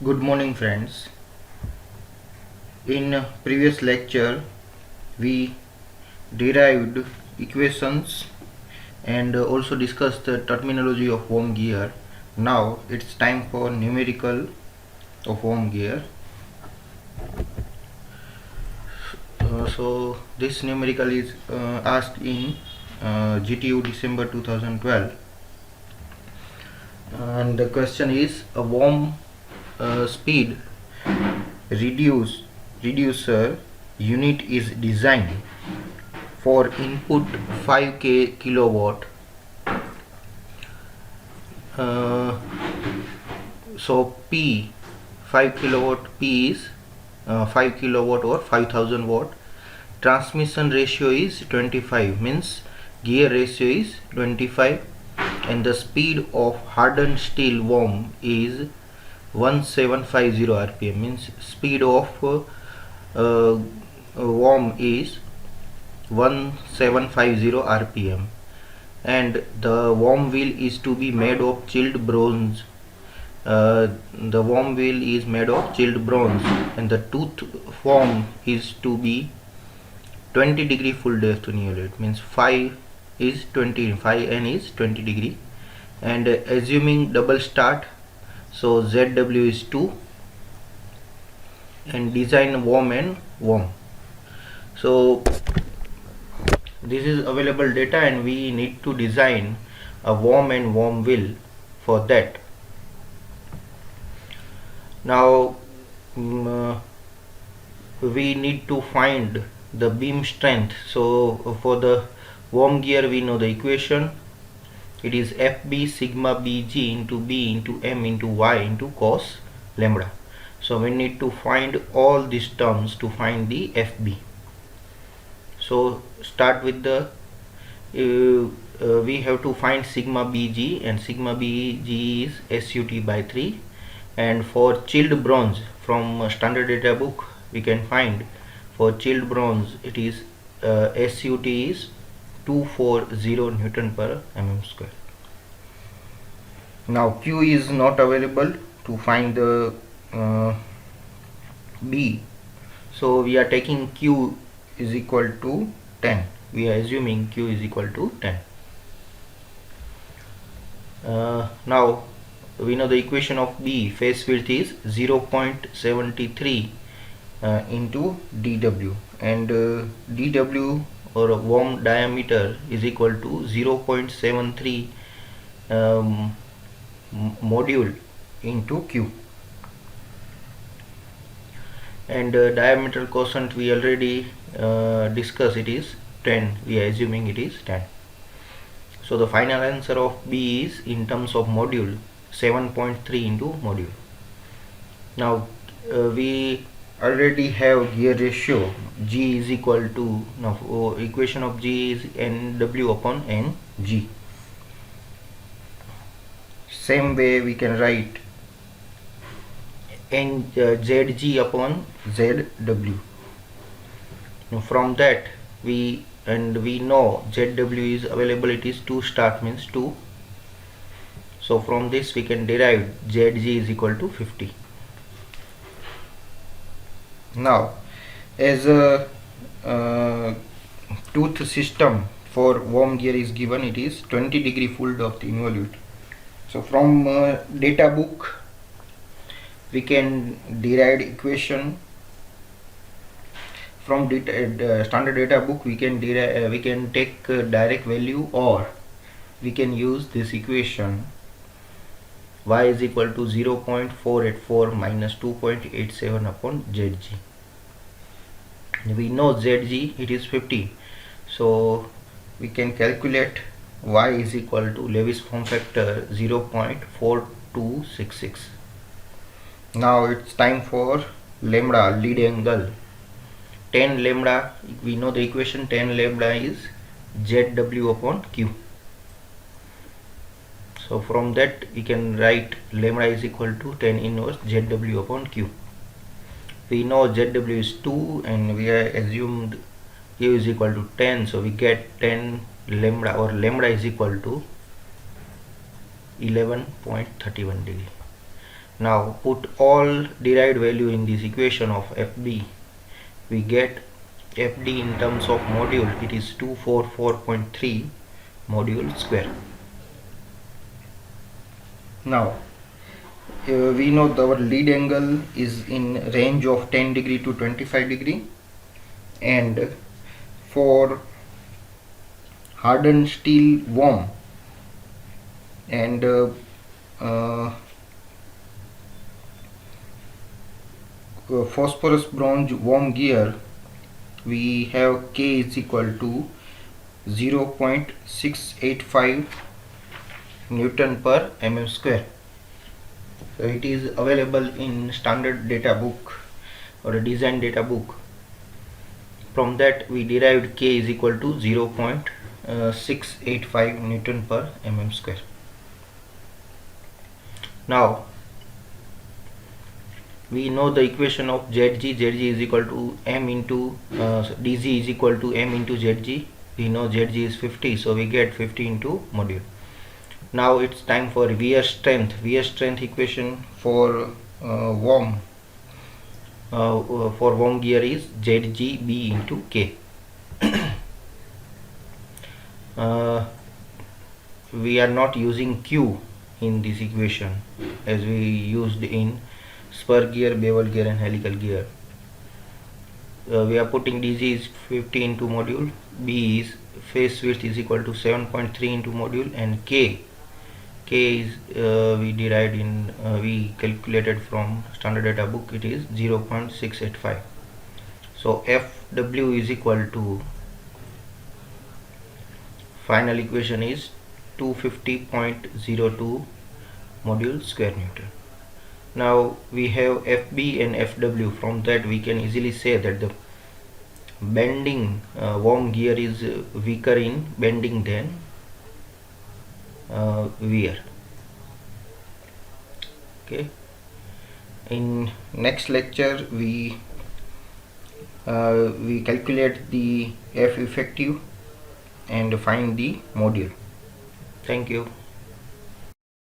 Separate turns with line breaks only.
Good morning, friends. In previous lecture, we derived equations and also discussed the terminology of worm gear. Now it's time for numerical of worm gear. So this numerical is asked in GTU December 2012, and the question is a worm speed reducer unit is designed for input 5k kilowatt. So P 5 kilowatt P is 5 kilowatt or 5000 watt. Transmission ratio is 25, means gear ratio is 25, and the speed of hardened steel worm is 1750 rpm, means speed of worm is 1750 rpm, and the worm wheel is to be made of chilled bronze. The worm wheel is made of chilled bronze, and the tooth form is to be 20 degree full depth nearly, means 5 is 20, 5 n is 20 degree, and assuming double start, so ZW is 2, and design worm and worm. So this is available data, and we need to design a worm and worm wheel for that. Now we need to find the beam strength. So for the worm gear, we know the equation. It is FB sigma BG into B into M into Y into cos lambda. So we need to find all these terms to find the FB. So start with the we have to find sigma BG, and sigma BG is SUT by 3, and for chilled bronze from standard data book we can find for chilled bronze it is SUT is 240 Newton per mm square. Now Q is not available to find the B, so we are taking Q is equal to 10. We are assuming Q is equal to 10. Now we know the equation of B, face width is 0.73 into dW, and dW or worm diameter is equal to 0.73 module into Q, and diameter quotient we already discussed, it is 10. We are assuming it is 10. So the final answer of B is in terms of module 7.3 into module. Now we already have gear ratio. G is equal to, now equation of G is NW upon NG. Same way we can write ZG upon ZW. Now from that we know ZW is available, it is 2 start, means 2. So from this we can derive ZG is equal to 50. Now as a tooth system for worm gear is given, it is 20 degree full depth involute. So from data book we can derive equation. From standard data book we can we can take direct value, or we can use this equation. Y is equal to 0.484 minus 2.87 upon ZG. We know ZG it is 50, so we can calculate Y is equal to Lewis form factor 0.4266. Now it's time for lambda, lead angle. 10 lambda, we know the equation, 10 lambda is ZW upon Q. So from that we can write lambda is equal to 10 inverse ZW upon Q. We know ZW is 2, and we are assumed Q is equal to 10, so we get 10 lambda, or lambda is equal to 11.31 degree. Now put all derived value in this equation of FB. We get FD in terms of module, it is 244.3 module square. Now we know our lead angle is in range of 10 degree to 25 degree, and for hardened steel worm and phosphorus bronze worm gear, we have K is equal to 0.685 Newton per mm square. So it is available in standard data book or a design data book. From that we derived K is equal to 0.685 Newton per mm square. Now we know the equation of Zg. Zg is equal to m into dg is equal to m into Zg. We know Zg is 50, so we get 50 into module. Now it's time for wear strength. Wear strength equation for worm gear is ZgB into K. We are not using Q in this equation as we used in spur gear, bevel gear and helical gear. We are putting DG is 50 into module, B is face width is equal to 7.3 into module, and K is we derived in we calculated from standard data book, it is 0.685. so FW is equal to, final equation is 250.02 module square Newton. Now we have FB and FW. From that we can easily say that the bending worm gear is weaker in bending than wear. Okay, in next lecture we calculate the F effective and find the module. Thank you.